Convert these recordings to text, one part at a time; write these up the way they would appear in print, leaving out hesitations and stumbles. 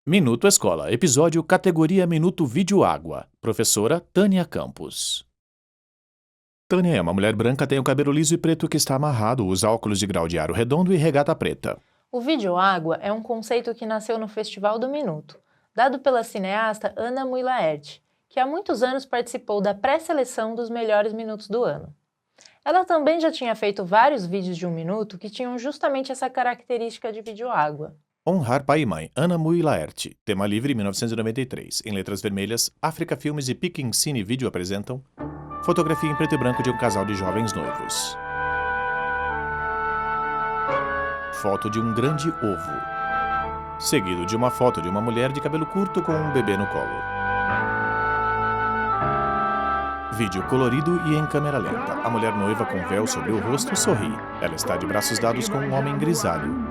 Minuto Escola, episódio categoria Minuto Vídeo Água. Professora Tânia Campos. Tânia é uma mulher branca, tem o cabelo liso e preto que está amarrado, usa óculos de grau de aro redondo e regata preta. O vídeo água é um conceito que nasceu no Festival do Minuto, dado pela cineasta Ana Mui Laerte, que há muitos anos participou da pré-seleção dos melhores minutos do ano. Ela também já tinha feito vários vídeos de 1 minuto que tinham justamente essa característica de vídeo água. Honrar pai e mãe, Ana Mui Laerte. Tema livre, 1993. Em letras vermelhas, África Filmes e Peking Cine Vídeo apresentam fotografia em preto e branco de um casal de jovens noivos. Foto de um grande ovo. Seguido de uma foto de uma mulher de cabelo curto com um bebê no colo. Vídeo colorido e em câmera lenta. A mulher noiva com véu sobre o rosto sorri. Ela está de braços dados com um homem grisalho.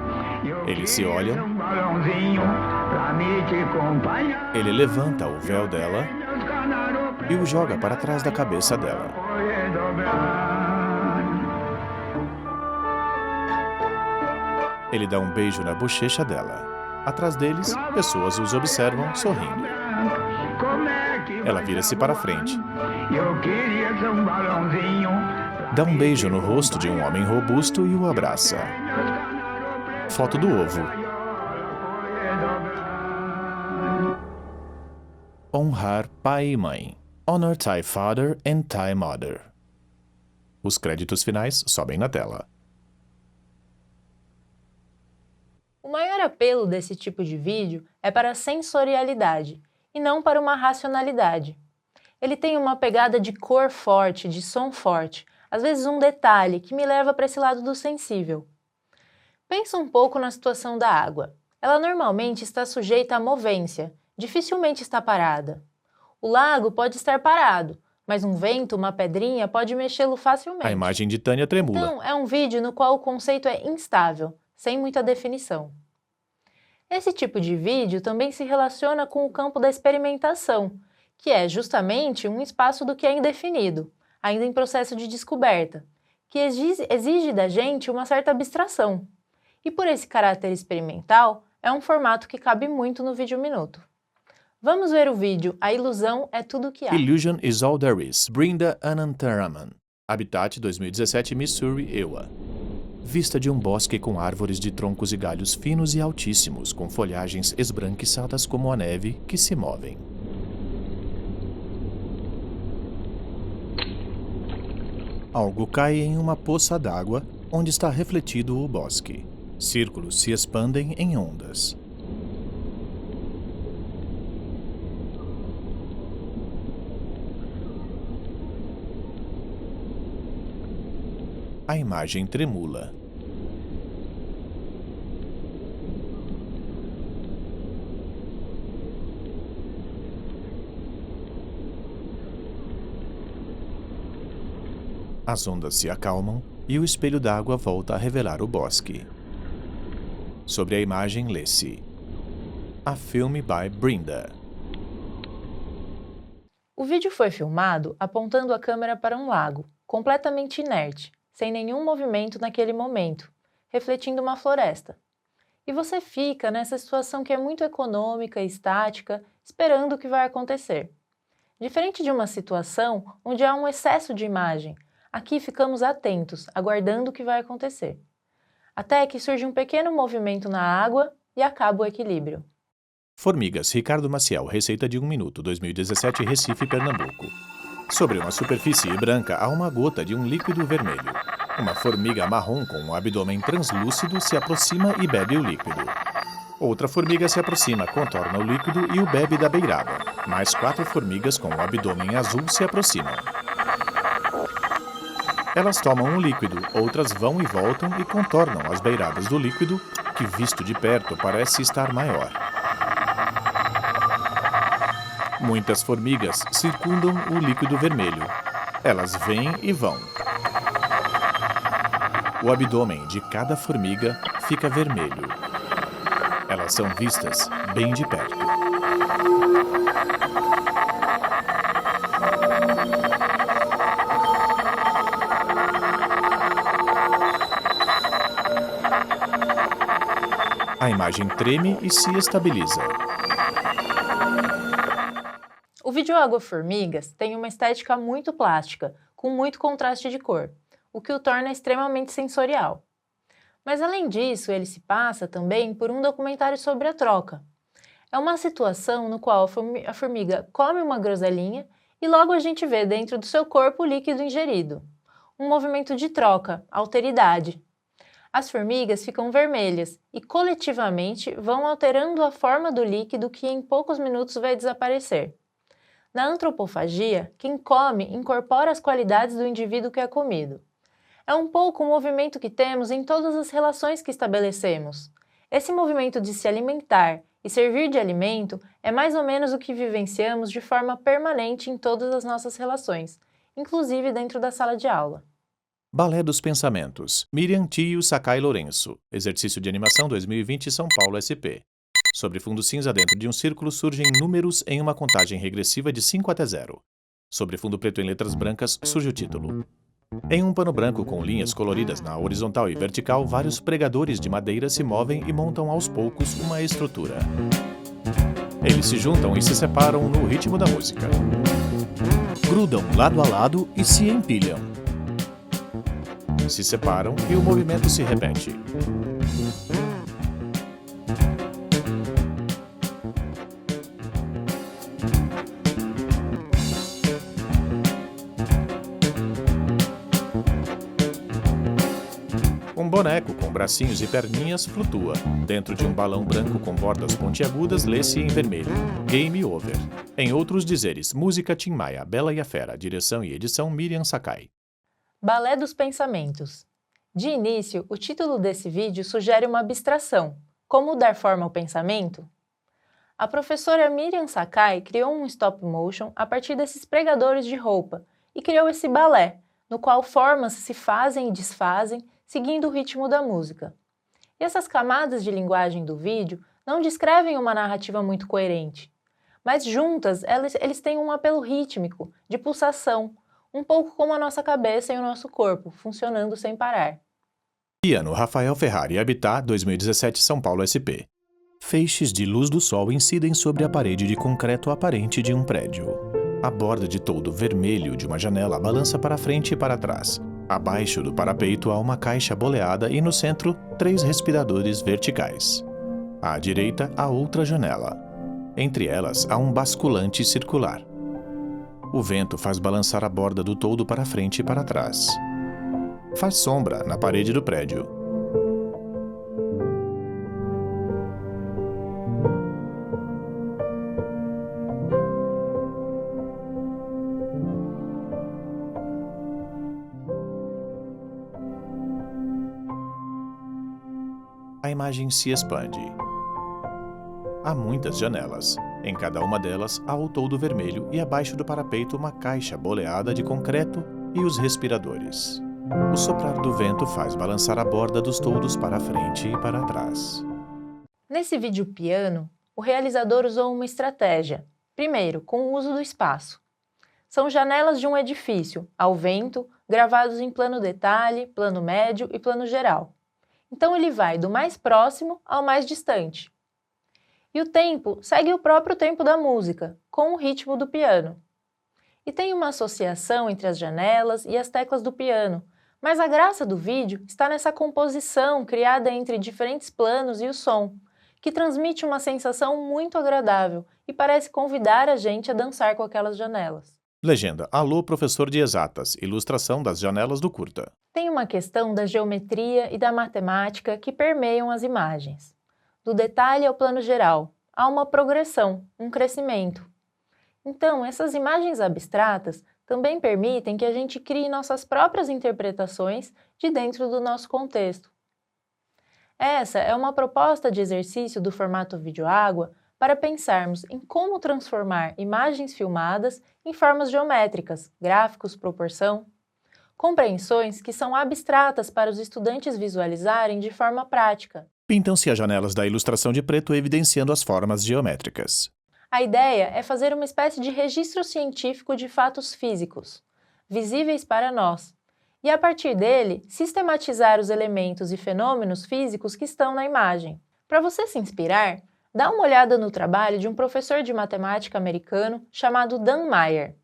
Eles se olham. Ele levanta o véu dela e o joga para trás da cabeça dela. Ele dá um beijo na bochecha dela. Atrás deles, pessoas os observam sorrindo. Ela vira-se para frente. Dá um beijo no rosto de um homem robusto e o abraça. Foto do ovo. Honrar pai e mãe. Honor Thai father and Thai mother. Os créditos finais sobem na tela. O maior apelo desse tipo de vídeo é para a sensorialidade e não para uma racionalidade. Ele tem uma pegada de cor forte, de som forte, às vezes um detalhe que me leva para esse lado do sensível. Pensa um pouco na situação da água. Ela normalmente está sujeita à movência, dificilmente está parada. O lago pode estar parado, mas um vento, uma pedrinha pode mexê-lo facilmente. A imagem de Tânia tremula. Então, é um vídeo no qual o conceito é instável, sem muita definição. Esse tipo de vídeo também se relaciona com o campo da experimentação, que é justamente um espaço do que é indefinido, ainda em processo de descoberta, que exige da gente uma certa abstração. E por esse caráter experimental, é um formato que cabe muito no vídeo minuto. Vamos ver o vídeo A Ilusão é Tudo que Há. Illusion is All There Is, Brinda Anantaraman. Habitat 2017, Missouri, EUA. Vista de um bosque com árvores de troncos e galhos finos e altíssimos, com folhagens esbranquiçadas como a neve, que se movem. Algo cai em uma poça d'água, onde está refletido o bosque. Círculos se expandem em ondas. A imagem tremula. As ondas se acalmam e o espelho d'água volta a revelar o bosque. Sobre a imagem lê-se: A Film by Brinda. O vídeo foi filmado apontando a câmera para um lago, completamente inerte, sem nenhum movimento naquele momento, refletindo uma floresta. E você fica nessa situação que é muito econômica e estática, esperando o que vai acontecer. Diferente de uma situação onde há um excesso de imagem, aqui ficamos atentos, aguardando o que vai acontecer. Até que surge um pequeno movimento na água e acaba o equilíbrio. Formigas, Ricardo Maciel, receita de 1 minuto, 2017, Recife, Pernambuco. Sobre uma superfície branca há uma gota de um líquido vermelho. Uma formiga marrom com um abdômen translúcido se aproxima e bebe o líquido. Outra formiga se aproxima, contorna o líquido e o bebe da beirada. Mais 4 formigas com o abdômen azul se aproximam. Elas tomam o líquido, outras vão e voltam e contornam as beiradas do líquido, que visto de perto parece estar maior. Muitas formigas circundam o líquido vermelho. Elas vêm e vão. O abdômen de cada formiga fica vermelho. Elas são vistas bem de perto. A imagem treme e se estabiliza. O vídeo Água Formigas tem uma estética muito plástica, com muito contraste de cor, o que o torna extremamente sensorial. Mas além disso, ele se passa também por um documentário sobre a troca. É uma situação no qual a formiga come uma groselinha e logo a gente vê dentro do seu corpo o líquido ingerido. Um movimento de troca, alteridade. As formigas ficam vermelhas e coletivamente vão alterando a forma do líquido que em poucos minutos vai desaparecer. Na antropofagia, quem come incorpora as qualidades do indivíduo que é comido. É um pouco o movimento que temos em todas as relações que estabelecemos. Esse movimento de se alimentar e servir de alimento é mais ou menos o que vivenciamos de forma permanente em todas as nossas relações, inclusive dentro da sala de aula. Balé dos Pensamentos. Miriam Tio Sakai Lourenço. Exercício de animação 2020 São Paulo SP. Sobre fundo cinza dentro de um círculo surgem números em uma contagem regressiva de 5 até 0. Sobre fundo preto em letras brancas surge o título. Em um pano branco com linhas coloridas na horizontal e vertical, vários pregadores de madeira se movem e montam aos poucos uma estrutura. Eles se juntam e se separam no ritmo da música. Grudam lado a lado e se empilham. Se separam e o movimento se repete. Um boneco com bracinhos e perninhas flutua. Dentro de um balão branco com bordas pontiagudas, lê-se em vermelho: Game Over. Em outros dizeres, música Tim Maia, Bela e a Fera, direção e edição Miriam Sakai. Balé dos Pensamentos. De início, o título desse vídeo sugere uma abstração. Como dar forma ao pensamento? A professora Miriam Sakai criou um stop motion a partir desses pregadores de roupa e criou esse balé, no qual formas se fazem e desfazem, seguindo o ritmo da música. E essas camadas de linguagem do vídeo não descrevem uma narrativa muito coerente, mas juntas eles têm um apelo rítmico, de pulsação, um pouco como a nossa cabeça e o nosso corpo, funcionando sem parar. Piano Rafael Ferrari, Habitat, 2017, São Paulo SP. Feixes de luz do sol incidem sobre a parede de concreto aparente de um prédio. A borda de toldo vermelho de uma janela balança para frente e para trás. Abaixo do parapeito há uma caixa boleada e no centro, 3 respiradores verticais. À direita, há outra janela. Entre elas, há um basculante circular. O vento faz balançar a borda do toldo para frente e para trás. Faz sombra na parede do prédio. A imagem se expande. Há muitas janelas. Em cada uma delas há o toldo vermelho e abaixo do parapeito uma caixa boleada de concreto e os respiradores. O soprar do vento faz balançar a borda dos toldos para frente e para trás. Nesse vídeo piano, o realizador usou uma estratégia. Primeiro, com o uso do espaço. São janelas de um edifício, ao vento, gravados em plano detalhe, plano médio e plano geral. Então ele vai do mais próximo ao mais distante. E o tempo segue o próprio tempo da música, com o ritmo do piano. E tem uma associação entre as janelas e as teclas do piano, mas a graça do vídeo está nessa composição criada entre diferentes planos e o som, que transmite uma sensação muito agradável e parece convidar a gente a dançar com aquelas janelas. Legenda: Alô, professor de exatas. Ilustração das janelas do curta. Tem uma questão da geometria e da matemática que permeiam as imagens. Do detalhe ao plano geral, há uma progressão, um crescimento. Então, essas imagens abstratas também permitem que a gente crie nossas próprias interpretações de dentro do nosso contexto. Essa é uma proposta de exercício do formato vídeo-água para pensarmos em como transformar imagens filmadas em formas geométricas, gráficos, proporção. Compreensões que são abstratas para os estudantes visualizarem de forma prática. Pintam-se as janelas da ilustração de preto evidenciando as formas geométricas. A ideia é fazer uma espécie de registro científico de fatos físicos, visíveis para nós, e a partir dele, sistematizar os elementos e fenômenos físicos que estão na imagem. Para você se inspirar, Dá uma olhada no trabalho de um professor de matemática americano chamado Dan Meyer.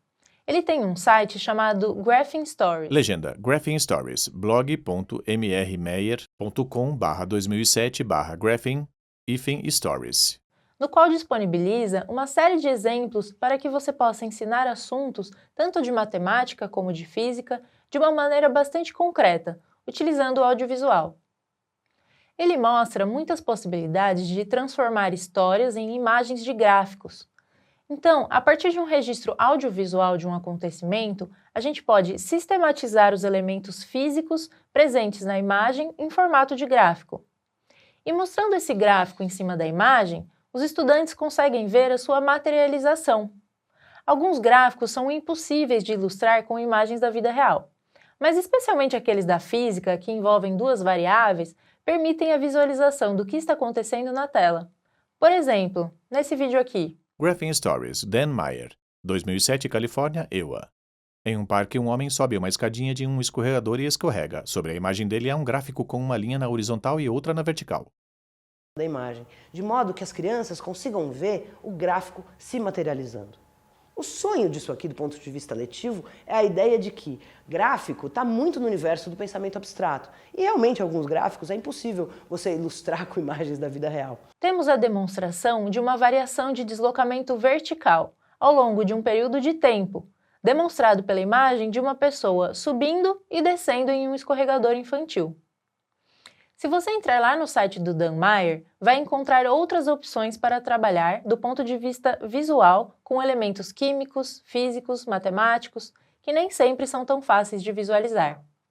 Ele tem um site chamado Graphing Stories. Legenda: Graphing Stories, blog.mrmeyer.com/2007/graphing-stories, no qual disponibiliza uma série de exemplos para que você possa ensinar assuntos tanto de matemática como de física de uma maneira bastante concreta, utilizando o audiovisual. Ele mostra muitas possibilidades de transformar histórias em imagens de gráficos. Então, a partir de um registro audiovisual de um acontecimento, a gente pode sistematizar os elementos físicos presentes na imagem em formato de gráfico. E mostrando esse gráfico em cima da imagem, os estudantes conseguem ver a sua materialização. Alguns gráficos são impossíveis de ilustrar com imagens da vida real, mas especialmente aqueles da física, que envolvem duas variáveis, permitem a visualização do que está acontecendo na tela. Por exemplo, nesse vídeo aqui. Graphing Stories, Dan Meyer, 2007, Califórnia, EUA. Em um parque, um homem sobe uma escadinha de um escorregador e escorrega. Sobre a imagem dele há um gráfico com uma linha na horizontal e outra na vertical. Da imagem, de modo que as crianças consigam ver o gráfico se materializando. O sonho disso aqui, do ponto de vista letivo, é a ideia de que gráfico está muito no universo do pensamento abstrato. E realmente, alguns gráficos é impossível você ilustrar com imagens da vida real. Temos a demonstração de uma variação de deslocamento vertical ao longo de um período de tempo, demonstrado pela imagem de uma pessoa subindo e descendo em um escorregador infantil. Se você entrar lá no site do Dan Meyer, vai encontrar outras opções para trabalhar do ponto de vista visual com elementos químicos, físicos, matemáticos, que nem sempre são tão fáceis de visualizar.